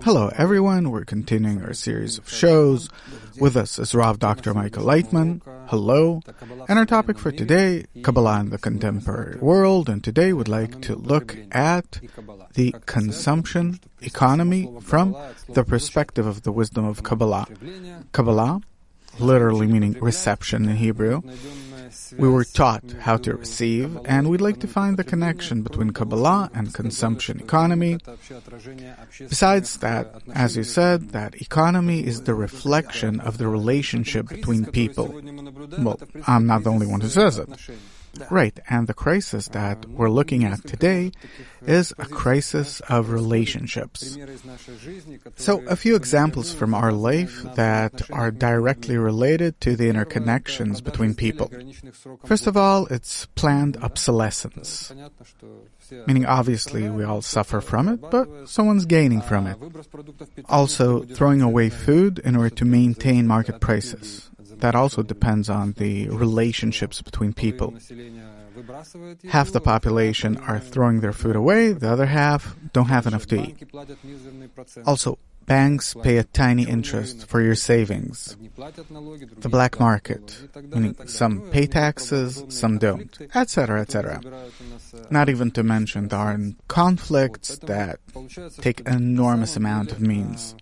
Hello everyone, we're continuing our series of shows. With us is Rav Dr. Michael Laitman. Hello. And our topic for today, Kabbalah in the Contemporary World. And today we'd like to look at the consumption economy from the perspective of the wisdom of Kabbalah. Kabbalah, literally meaning reception in Hebrew. We were taught how to receive, and we'd like to find the connection between Kabbalah and consumption economy. Besides that, as you said, that economy is the reflection of the relationship between people. Well, I'm not the only one who says it. Right, and the crisis that we're looking at today is a crisis of relationships. So, a few examples from our life that are directly related to the interconnections between people. First of all, it's planned obsolescence. Meaning, obviously, we all suffer from it, but someone's gaining from it. Also, throwing away food in order to maintain market prices. That also depends on the relationships between people. Half the population are throwing their food away, the other half don't have enough to eat. Also, banks pay a tiny interest for your savings. The black market, meaning some pay taxes, some don't, etc., etc. Not even to mention there are conflicts that take an enormous amount of means.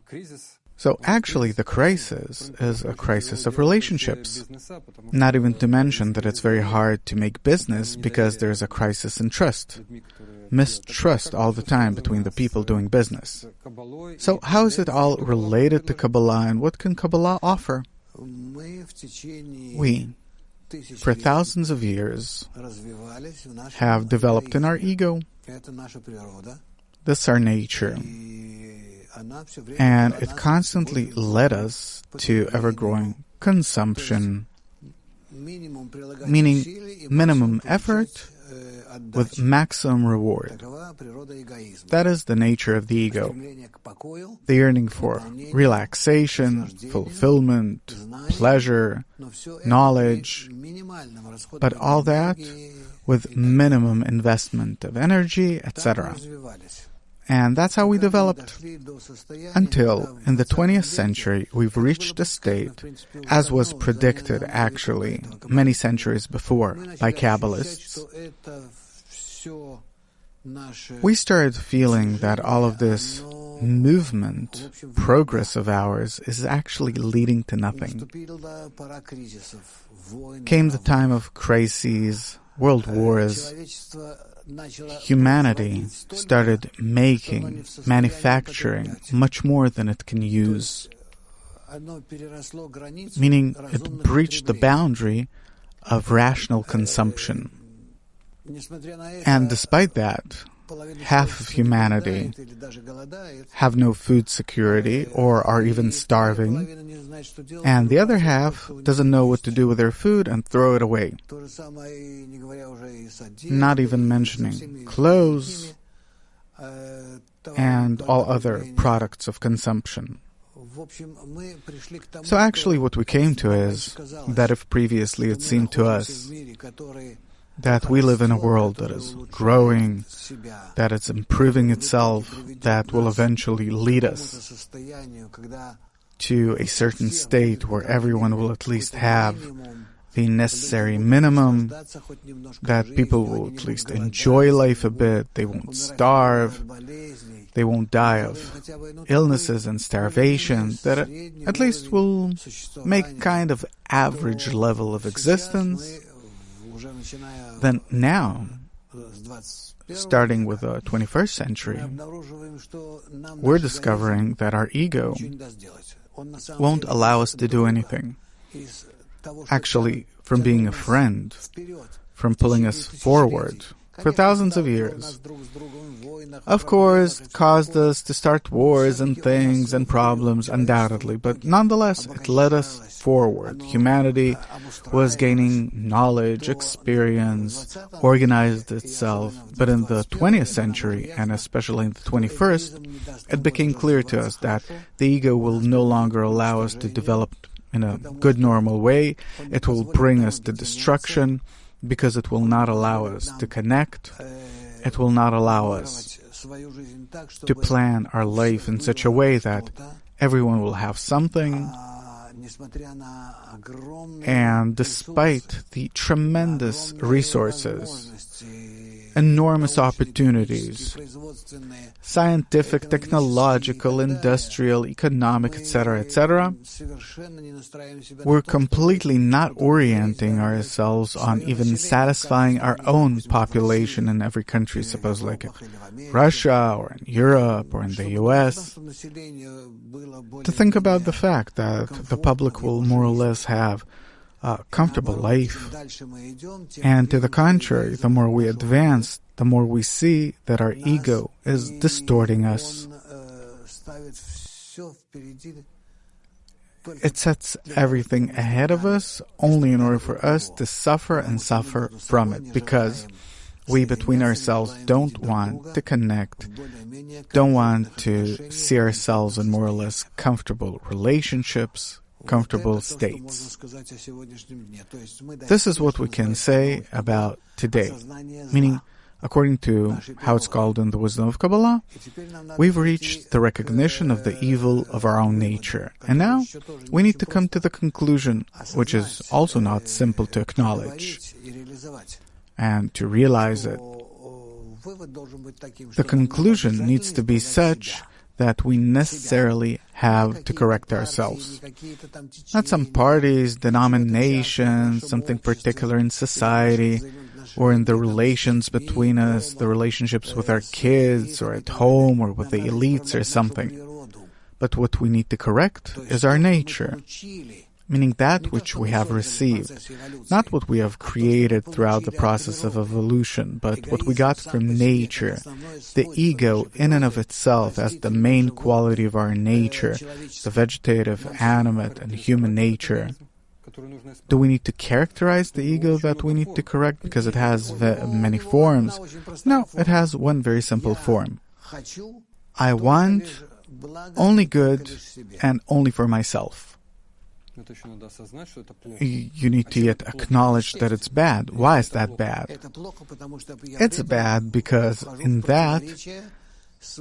So actually the crisis is a crisis of relationships. Not even to mention that it's very hard to make business because there's a crisis in trust. Mistrust all the time between the people doing business. So how is it all related to Kabbalah, and what can Kabbalah offer? We, for thousands of years, have developed in our ego. This is our nature. And it constantly led us to ever-growing consumption, meaning minimum effort with maximum reward. That is the nature of the ego. The yearning for relaxation, fulfillment, pleasure, knowledge, but all that with minimum investment of energy, etc. And that's how we developed. Until, in the 20th century, we've reached a state, as was predicted, actually, many centuries before, by Kabbalists. We started feeling that all of this movement, progress of ours, is actually leading to nothing. Came the time of crises, world wars. Humanity started manufacturing much more than it can use, meaning it breached the boundary of rational consumption. And despite that, half of humanity have no food security or are even starving, and the other half doesn't know what to do with their food and throw it away. Not even mentioning clothes and all other products of consumption. So actually what we came to is that if previously it seemed to us that we live in a world that is growing, that it's improving itself, that will eventually lead us to a certain state where everyone will at least have the necessary minimum, that people will at least enjoy life a bit, they won't starve, they won't die of illnesses and starvation, that at least will make kind of average level of existence. Then now, starting with the 21st century, we're discovering that our ego won't allow us to do anything. Actually, from being a friend, from pulling us forward for thousands of years. Of course, it caused us to start wars and things and problems, undoubtedly, but nonetheless, it led us forward. Humanity was gaining knowledge, experience, organized itself, but in the 20th century, and especially in the 21st, it became clear to us that the ego will no longer allow us to develop in a good, normal way. It will bring us to destruction, because it will not allow us to connect. It will not allow us to plan our life in such a way that everyone will have something, and despite the tremendous resources, enormous opportunities, scientific, technological, industrial, economic, etc., we're completely not orienting ourselves on even satisfying our own population in every country, suppose like Russia or in Europe or in the US, to think about the fact that the public will more or less have a comfortable life. And to the contrary, the more we advance, the more we see that our ego is distorting us. It sets everything ahead of us only in order for us to suffer and suffer from it, because we between ourselves don't want to connect, don't want to see ourselves in more or less comfortable relationships, comfortable states. This is what we can say about today, meaning, according to how it's called in the wisdom of Kabbalah, we've reached the recognition of the evil of our own nature. And now we need to come to the conclusion, which is also not simple to acknowledge and to realize it. The conclusion needs to be such that we necessarily have to correct ourselves. Not some parties, denominations, something particular in society, or in the relations between us, the relationships with our kids, or at home, or with the elites, or something. But what we need to correct is our nature, meaning that which we have received, not what we have created throughout the process of evolution, but what we got from nature, the ego in and of itself as the main quality of our nature, the vegetative, animate, and human nature. Do we need to characterize the ego that we need to correct because it has many forms? No, it has one very simple form. I want only good and only for myself. You need to yet acknowledge that it's bad. Why is that bad? It's bad because in that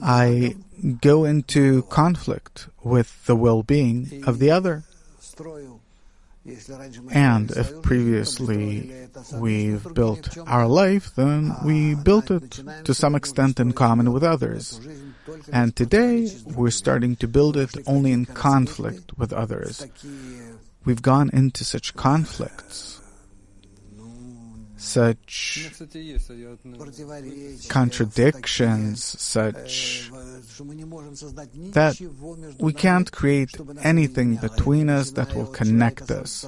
I go into conflict with the well-being of the other. And if previously we've built our life, then we built it to some extent in common with others. And today we're starting to build it only in conflict with others. We've gone into such conflicts, such contradictions, such that we can't create anything between us that will connect us.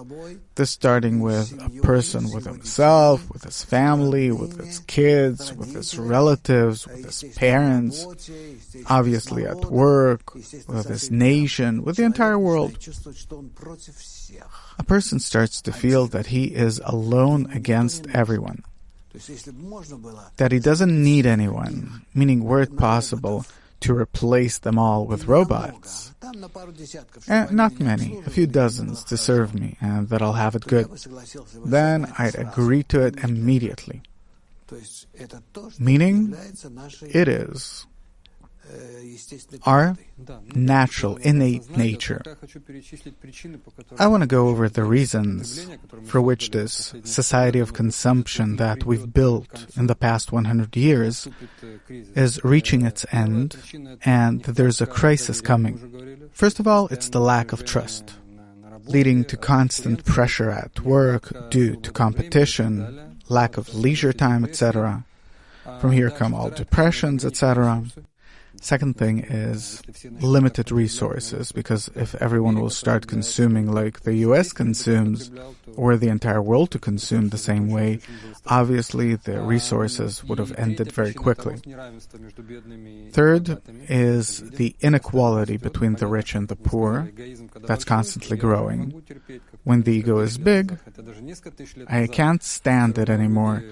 This starting with a person with himself, with his family, with his kids, with his relatives, with his parents, obviously at work, with his nation, with the entire world. A person starts to feel that he is alone against everyone, that he doesn't need anyone, meaning were it possible to replace them all with robots. Not many, a few dozens to serve me, and that I'll have it good. Then I'd agree to it immediately. Meaning, it is our natural, innate nature. I want to go over the reasons for which this society of consumption that we've built in the past 100 years is reaching its end, and that there's a crisis coming. First of all, it's the lack of trust, leading to constant pressure at work due to competition, lack of leisure time, etc. From here come all depressions, etc. Second thing is limited resources, because if everyone will start consuming like the US consumes, or the entire world to consume the same way, obviously the resources would have ended very quickly. Third is the inequality between the rich and the poor. That's constantly growing. When the ego is big, I can't stand it anymore.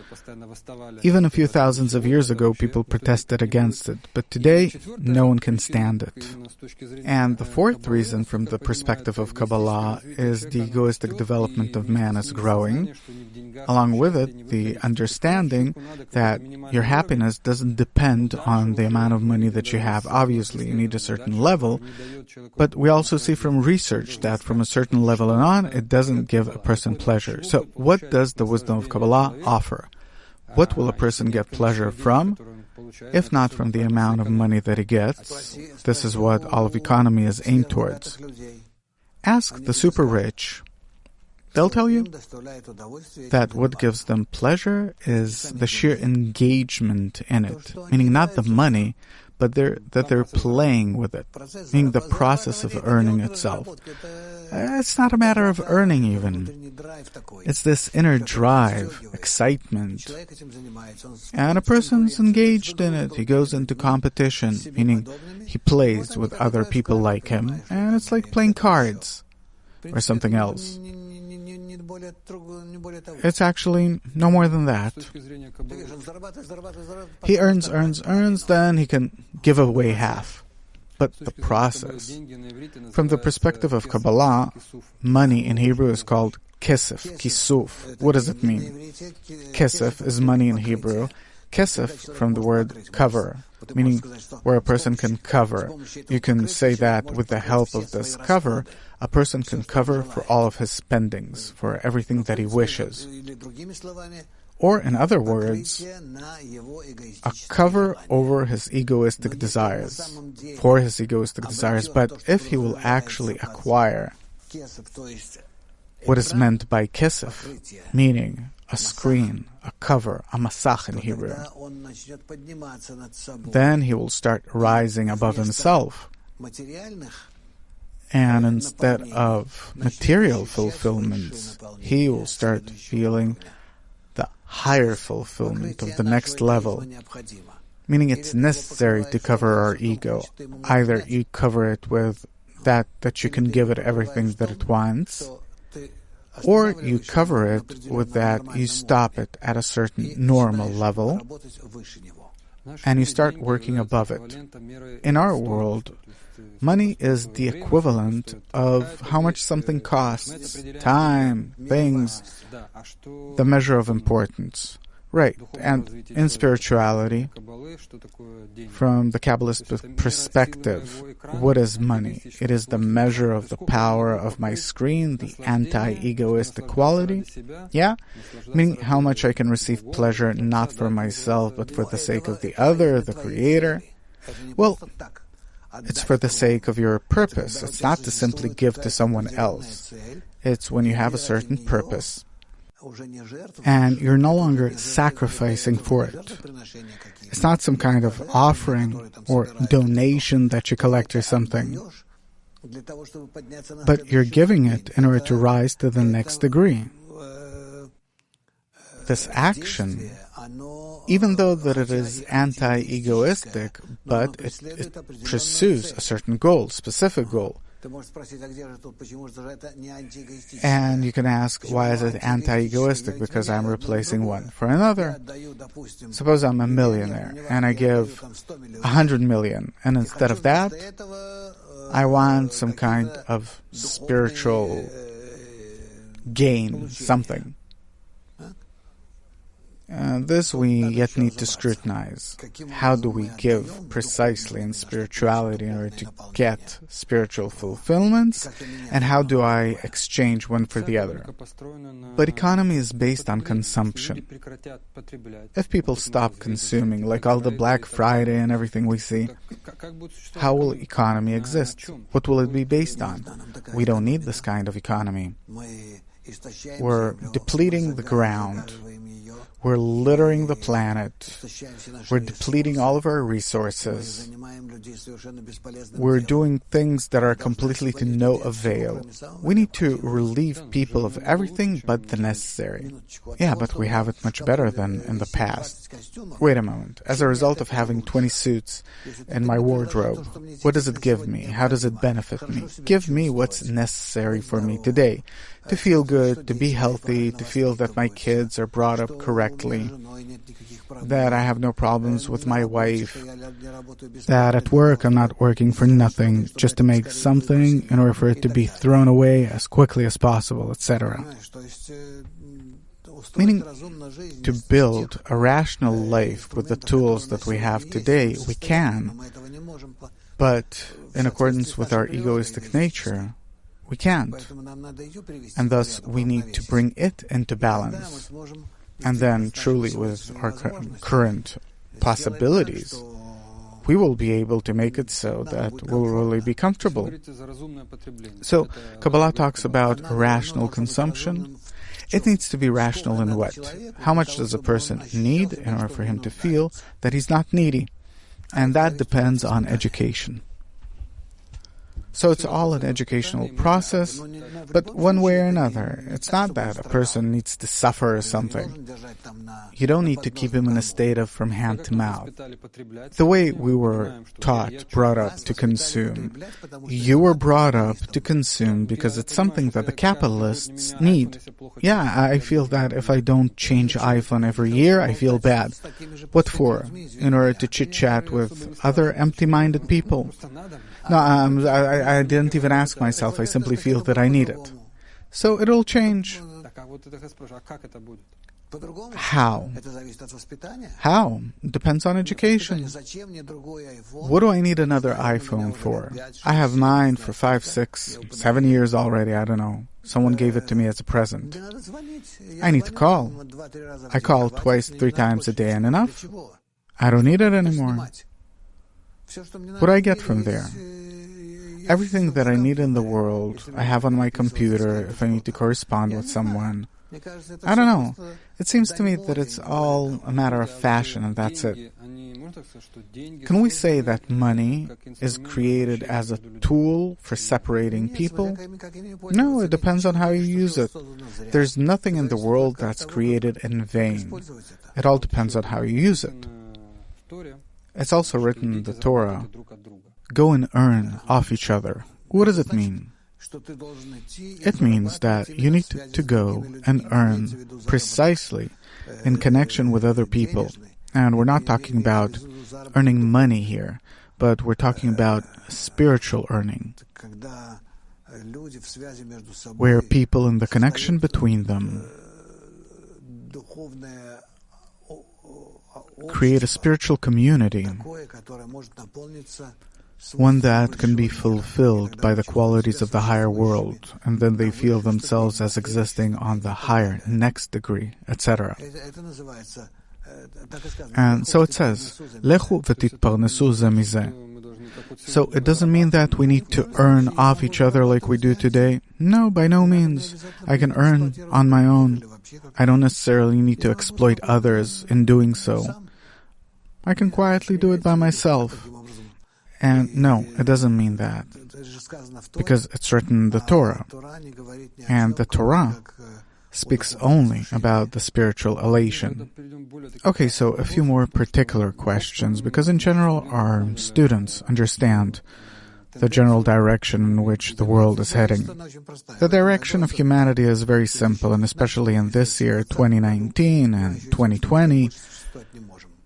Even a few thousands of years ago, people protested against it, but today no one can stand it. And the fourth reason from the perspective of Kabbalah is the egoistic development of man is growing. Along with it, the understanding that your happiness doesn't depend on the amount of money that you have. Obviously, you need a certain level, but we also see from research that from a certain level and on, it doesn't give a person pleasure. So what does the wisdom of Kabbalah offer? What will a person get pleasure from, if not from the amount of money that he gets? This is what all of economy is aimed towards. Ask the super rich. They'll tell you that what gives them pleasure is the sheer engagement in it, meaning not the money, but that they're playing with it, meaning the process of earning itself. It's not a matter of earning even. It's this inner drive, excitement. And a person's engaged in it. He goes into competition, meaning he plays with other people like him, and it's like playing cards or something else. It's actually no more than that. He earns, then he can give away half. But the process, from the perspective of Kabbalah, money in Hebrew is called kesef, kisuf. What does it mean? Kesef is money in Hebrew. Kesef from the word cover, meaning where a person can cover. You can say that with the help of this cover, a person can cover for all of his spendings, for everything that he wishes. Or, in other words, a cover over his egoistic desires, for his egoistic desires. But if he will actually acquire what is meant by kesef, meaning a screen, a cover, a masach in Hebrew, then he will start rising above himself. And instead of material fulfillments, he will start feeling the higher fulfillment of the next level. Meaning it's necessary to cover our ego. Either you cover it with that you can give it everything that it wants, or you cover it with that you stop it at a certain normal level, and you start working above it. In our world, money is the equivalent of how much something costs, time, things, the measure of importance. Right, and in spirituality, from the Kabbalist perspective, what is money? It is the measure of the power of my screen, the anti-egoistic quality. Yeah? Meaning how much I can receive pleasure not for myself, but for the sake of the other, the creator. Well, it's for the sake of your purpose. It's not to simply give to someone else. It's when you have a certain purpose, and you're no longer sacrificing for it. It's not some kind of offering or donation that you collect or something, but you're giving it in order to rise to the next degree. This action, even though that it is anti-egoistic, but it pursues a certain goal, specific goal. And you can ask, why is it anti-egoistic? Because I'm replacing one for another. Suppose I'm a millionaire and I give 100 million, and instead of that, I want some kind of spiritual gain, something. This we yet need to scrutinize. How do we give precisely in spirituality in order to get spiritual fulfillments? And how do I exchange one for the other? But economy is based on consumption. If people stop consuming, like all the Black Friday and everything we see, how will economy exist? What will it be based on? We don't need this kind of economy. We're depleting the ground. We're littering the planet. We're depleting all of our resources. We're doing things that are completely to no avail. We need to relieve people of everything but the necessary. Yeah, but we have it much better than in the past. Wait a moment. As a result of having 20 suits in my wardrobe, what does it give me? How does it benefit me? Give me what's necessary for me today. To feel good, to be healthy, to feel that my kids are brought up correctly, perfectly, that I have no problems with my wife, that at work I'm not working for nothing, just to make something in order for it to be thrown away as quickly as possible, etc. Meaning, to build a rational life with the tools that we have today, we can, but in accordance with our egoistic nature, we can't. And thus, we need to bring it into balance. And then, truly, with our current possibilities, we will be able to make it so that we'll really be comfortable. So, Kabbalah talks about rational consumption. It needs to be rational in what? How much does a person need in order for him to feel that he's not needy? And that depends on education. So it's all an educational process, but one way or another. It's not that a person needs to suffer or something. You don't need to keep him in a state of from hand to mouth. The way we were taught, brought up to consume, you were brought up to consume because it's something that the Kabbalists need. Yeah, I feel that if I don't change iPhone every year, I feel bad. What for? In order to chit-chat with other empty-minded people? No, I didn't even ask myself. I simply feel that I need it. So it'll change. How? How? Depends on education. What do I need another iPhone for? I have mine for 5, 6, 7 years already. I don't know. Someone gave it to me as a present. I need to call. I call 2, 3 times a day and enough. I don't need it anymore. What do I get from there? Everything that I need in the world, I have on my computer if I need to correspond with someone. I don't know. It seems to me that it's all a matter of fashion and that's it. Can we say that money is created as a tool for separating people? No, it depends on how you use it. There's nothing in the world that's created in vain. It all depends on how you use it. It's also written in the Torah, go and earn off each other. What does it mean? It means that you need to go and earn precisely in connection with other people. And we're not talking about earning money here, but we're talking about spiritual earning, where people in the connection between them create a spiritual community, one that can be fulfilled by the qualities of the higher world, and then they feel themselves as existing on the higher, next degree, etc. And so it says, Lechu v'titparnesu ze mizeh. So it doesn't mean that we need to earn off each other like we do today. No, by no means. I can earn on my own. I don't necessarily need to exploit others in doing so. I can quietly do it by myself. And no, it doesn't mean that. Because it's written in the Torah. And the Torah speaks only about the spiritual elation. Okay, so a few more particular questions, because in general our students understand the general direction in which the world is heading. The direction of humanity is very simple, and especially in this year, 2019 and 2020,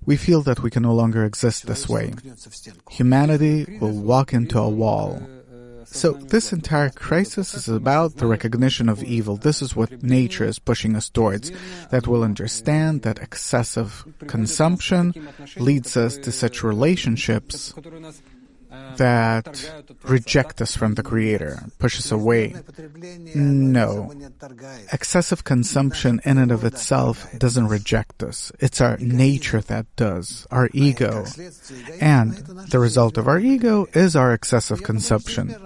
we feel that we can no longer exist this way. Humanity will walk into a wall. So this entire crisis is about the recognition of evil. This is what nature is pushing us towards, that we'll understand that excessive consumption leads us to such relationships that reject us from the Creator, push us away. No. Excessive consumption in and of itself doesn't reject us. It's our nature that does, our ego. And the result of our ego is our excessive consumption.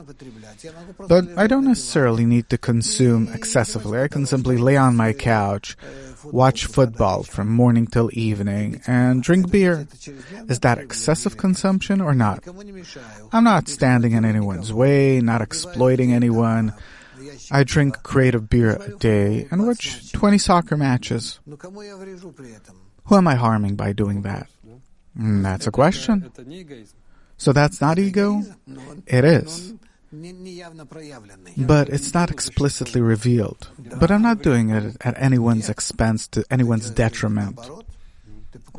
But I don't necessarily need to consume excessively. I can simply lay on my couch, watch football from morning till evening, and drink beer. Is that excessive consumption or not? I'm not standing in anyone's way, not exploiting anyone. I drink creative beer a day and watch 20 soccer matches. Who am I harming by doing that? That's a question. So that's not ego? It is. but it's not explicitly revealed. But I'm not doing it at anyone's expense, to anyone's detriment.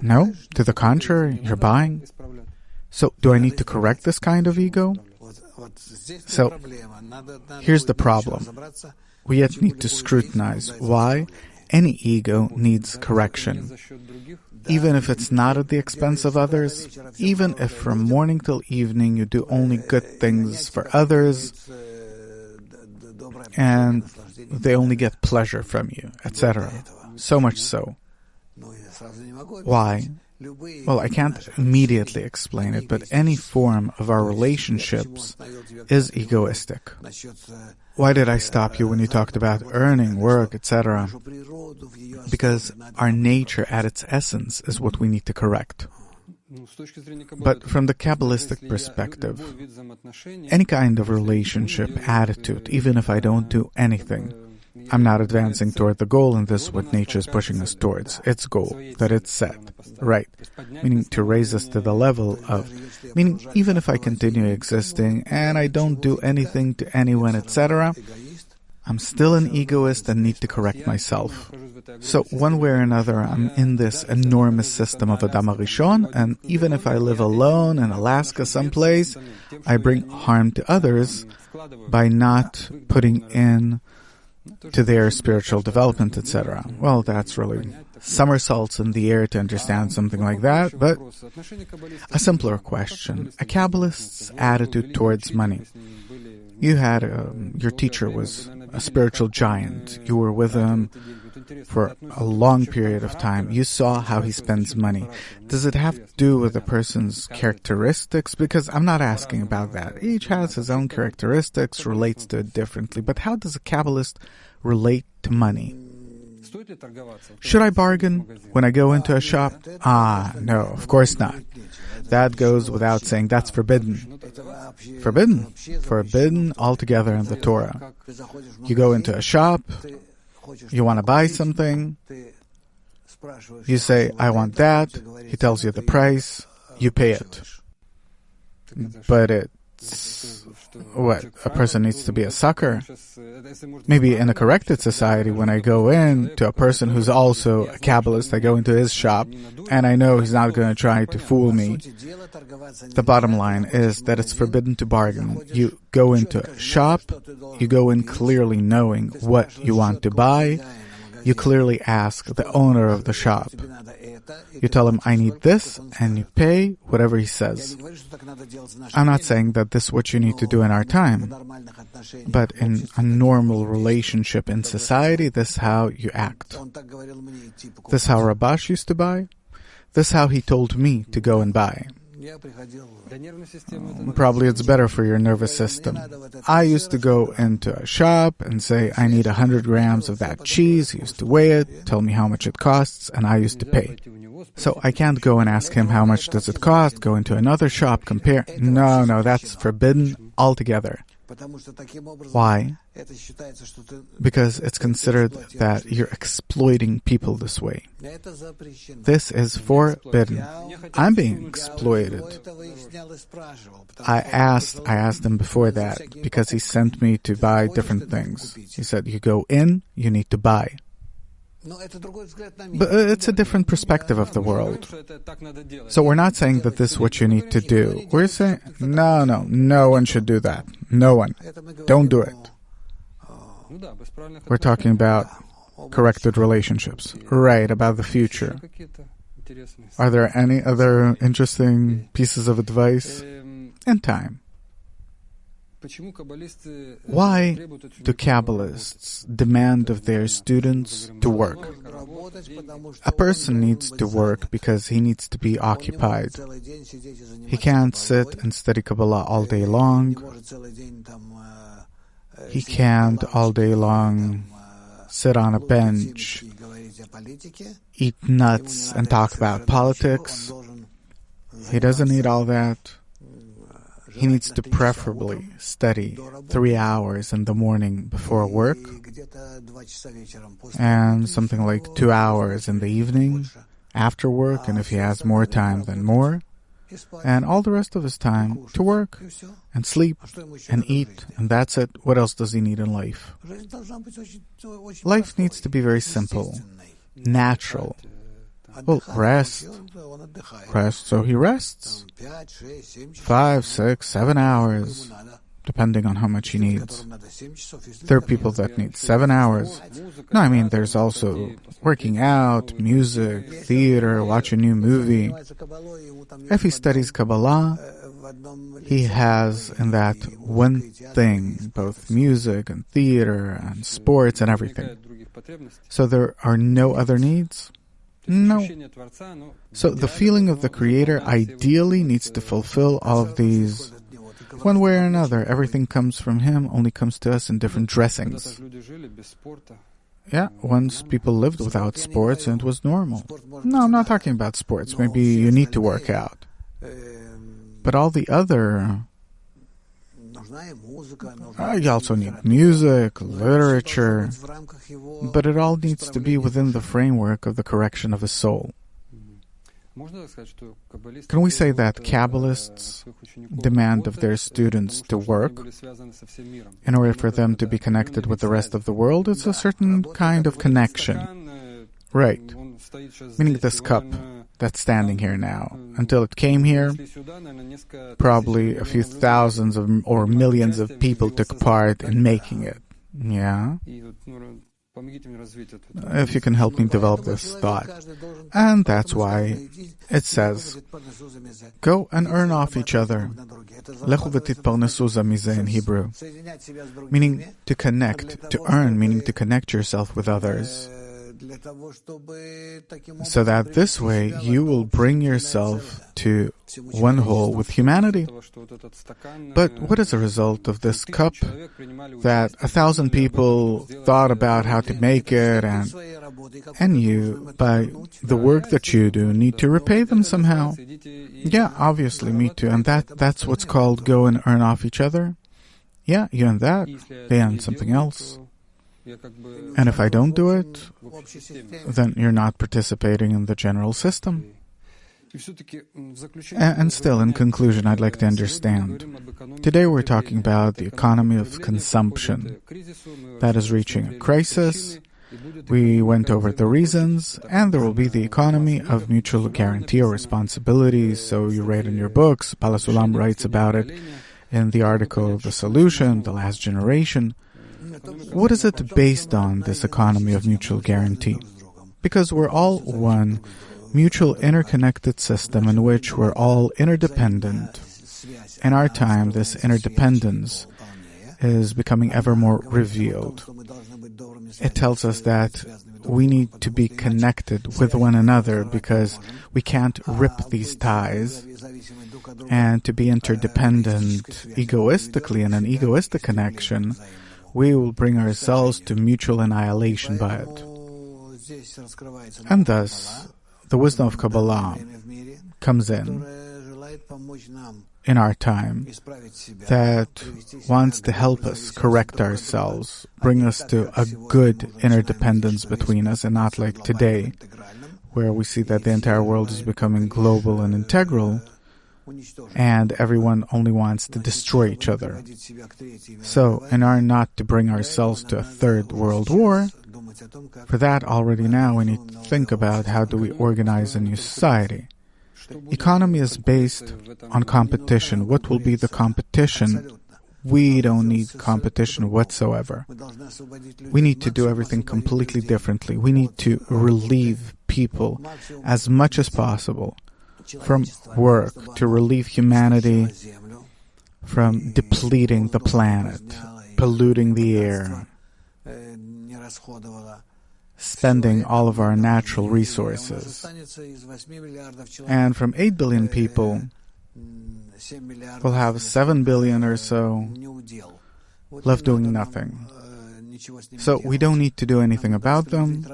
No, to the contrary, you're buying. So, do I need to correct this kind of ego? So, here's the problem. We yet need to scrutinize why any ego needs correction. Even if it's not at the expense of others, even if from morning till evening you do only good things for others, and they only get pleasure from you, etc. So much so. Why? Well, I can't immediately explain it, but any form of our relationships is egoistic. Why did I stop you when you talked about earning, work, etc.? Because our nature at its essence is what we need to correct. But from the Kabbalistic perspective, any kind of relationship, attitude, even if I don't do anything, I'm not advancing toward the goal, and this is what nature is pushing us towards, its goal, that it's set, right? Meaning to raise us to the level of, meaning even if I continue existing and I don't do anything to anyone, etc., I'm still an egoist and need to correct myself. So one way or another, I'm in this enormous system of Adam HaRishon, and even if I live alone in Alaska someplace, I bring harm to others by not putting in to their spiritual development, etc. Well, that's really somersaults in the air to understand something like that, but a simpler question. A Kabbalist's attitude towards money. You had, your teacher was a spiritual giant. You were with him for a long period of time. You saw how he spends money. Does it have to do with a person's characteristics? Because I'm not asking about that. Each has his own characteristics, relates to it differently. But how does a Kabbalist relate to money? Should I bargain when I go into a shop? No, of course not. That goes without saying. That's forbidden. Forbidden. Forbidden altogether in the Torah. You go into a shop, you want to buy something, you say, I want that, he tells you the price, you pay it. But it's what? A person needs to be a sucker? Maybe in a corrected society, when I go in to a person who's also a Kabbalist, I go into his shop, and I know he's not going to try to fool me. The bottom line is that it's forbidden to bargain. You go into a shop, you go in clearly knowing what you want to buy, you clearly ask the owner of the shop. You tell him, I need this, and you pay whatever he says. I'm not saying that this is what you need to do in our time, but in a normal relationship in society, this is how you act. This is how Rabash used to buy. This is how he told me to go and buy. Probably it's better for your nervous system. I used to go into a shop and say, I need 100 grams of that cheese. He used to weigh it, tell me how much it costs, and I used to pay. So I can't go and ask him how much does it cost, go into another shop, compare. No, that's forbidden altogether. Why? Because it's considered that you're exploiting people this way. This is forbidden. I'm being exploited. I asked him before that because he sent me to buy different things. He said, you go in, you need to buy. But it's a different perspective of the world. So we're not saying that this is what you need to do. We're saying, no one should do that. No one. Don't do it. We're talking about corrected relationships. Right, about the future. Are there any other interesting pieces of advice? In time. Why do Kabbalists demand of their students to work? A person needs to work because he needs to be occupied. He can't sit and study Kabbalah all day long. He can't all day long sit on a bench, eat nuts, and talk about politics. He doesn't need all that. He needs to preferably study 3 hours in the morning before work and something like 2 hours in the evening after work, and if he has more time, then more. and all the rest of his time to work and sleep and eat, and that's it. What else does he need in life? Life needs to be very simple, natural. Well, rest, so he rests 5, 6, 7 hours, depending on how much he needs. There are people that need 7 hours. No, I mean, there's also working out, music, theater, watch a new movie. If he studies Kabbalah, he has in that one thing, both music and theater and sports and everything. So there are no other needs? No. So the feeling of the Creator ideally needs to fulfill all of these. One way or another, everything comes from Him, only comes to us in different dressings. Yeah, once people lived without sports and it was normal. No, I'm not talking about sports. Maybe you need to work out. But all the other... you also need music, literature, but it all needs to be within the framework of the correction of the soul. Can we say that Kabbalists demand of their students to work in order for them to be connected with the rest of the world? It's a certain kind of connection. Right. Meaning this cup that's standing here now. Until it came here, probably a few thousands or millions of people took part in making it. Yeah? If you can help me develop this thought. And that's why it says, go and earn off each other. Lechu v'titparnesu za mizeh in Hebrew. Meaning to connect, to earn, meaning to connect yourself with others. So that this way you will bring yourself to one whole with humanity. But what is the result of this cup? That 1,000 people thought about how to make it, and you, by the work that you do, need to repay them somehow. Yeah, obviously, me too. And that's what's called go and earn off each other. Yeah, you earn that, they earn something else. And if I don't do it, then you're not participating in the general system. And still, in conclusion, I'd like to understand. Today we're talking about the economy of consumption that is reaching a crisis. We went over the reasons, and there will be the economy of mutual guarantee or responsibilities. So you read in your books, Palasulam writes about it in the article The Solution, The Last Generation. What is it based on, this economy of mutual guarantee? Because we're all one mutual interconnected system in which we're all interdependent. In our time, this interdependence is becoming ever more revealed. It tells us that we need to be connected with one another because we can't rip these ties, and to be interdependent egoistically in an egoistic connection, we will bring ourselves to mutual annihilation by it. And thus, the wisdom of Kabbalah comes in our time, that wants to help us correct ourselves, bring us to a good interdependence between us, and not like today, where we see that the entire world is becoming global and integral, and everyone only wants to destroy each other. So, in order not to bring ourselves to a third world war, for that already now we need to think about how do we organize a new society. Economy is based on competition. What will be the competition? We don't need competition whatsoever. We need to do everything completely differently. We need to relieve people as much as possible from work, to relieve humanity from depleting the planet, polluting the air, spending all of our natural resources. And from 8 billion people, we'll have 7 billion or so left doing nothing. So we don't need to do anything about them.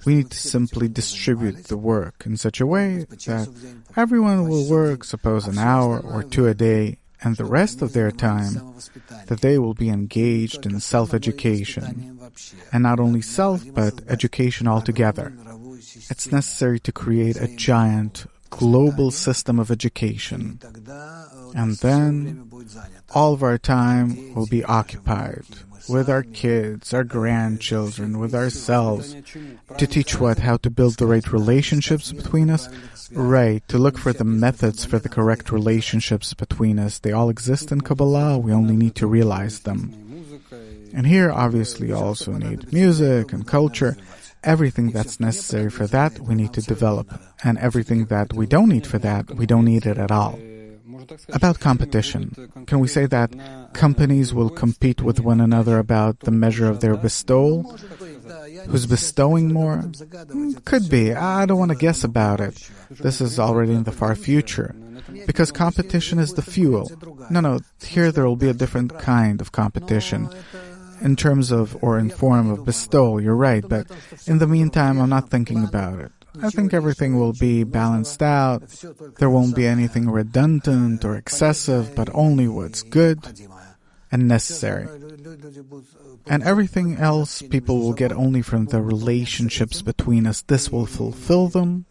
We need to simply distribute the work in such a way that everyone will work, suppose an hour or 2 a day, and the rest of their time that they will be engaged in self-education. And not only self, but education altogether. It's necessary to create a giant global system of education. And then all of our time will be occupied with our kids, our grandchildren, with ourselves, to teach what? How to build the right relationships between us? Right, to look for the methods for the correct relationships between us. They all exist in Kabbalah, we only need to realize them. And here, obviously, you also need music and culture. Everything that's necessary for that, we need to develop. And everything that we don't need for that, we don't need it at all. About competition, can we say that companies will compete with one another about the measure of their bestowal? Who's bestowing more? Could be. I don't want to guess about it. This is already in the far future. Because competition is the fuel. No, here there will be a different kind of competition. In terms of, or in form of bestowal, you're right, but in the meantime, I'm not thinking about it. I think everything will be balanced out. There won't be anything redundant or excessive, but only what's good and necessary. And everything else people will get only from the relationships between us. This will fulfill them,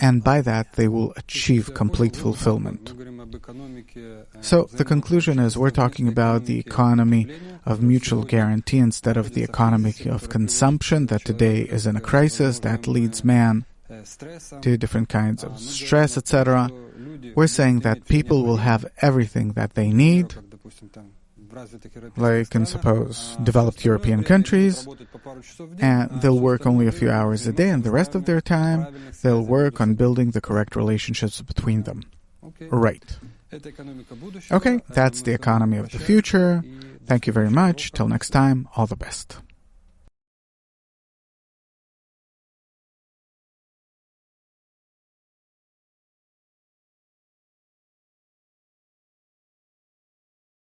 and by that they will achieve complete fulfillment. So the conclusion is we're talking about the economy of mutual guarantee instead of the economy of consumption that today is in a crisis that leads man to different kinds of stress, etc. We're saying that people will have everything that they need, like in, suppose, developed European countries, and they'll work only a few hours a day, and the rest of their time they'll work on building the correct relationships between them. Right. Okay, that's the economy of the future. Thank you very much. Till next time, all the best.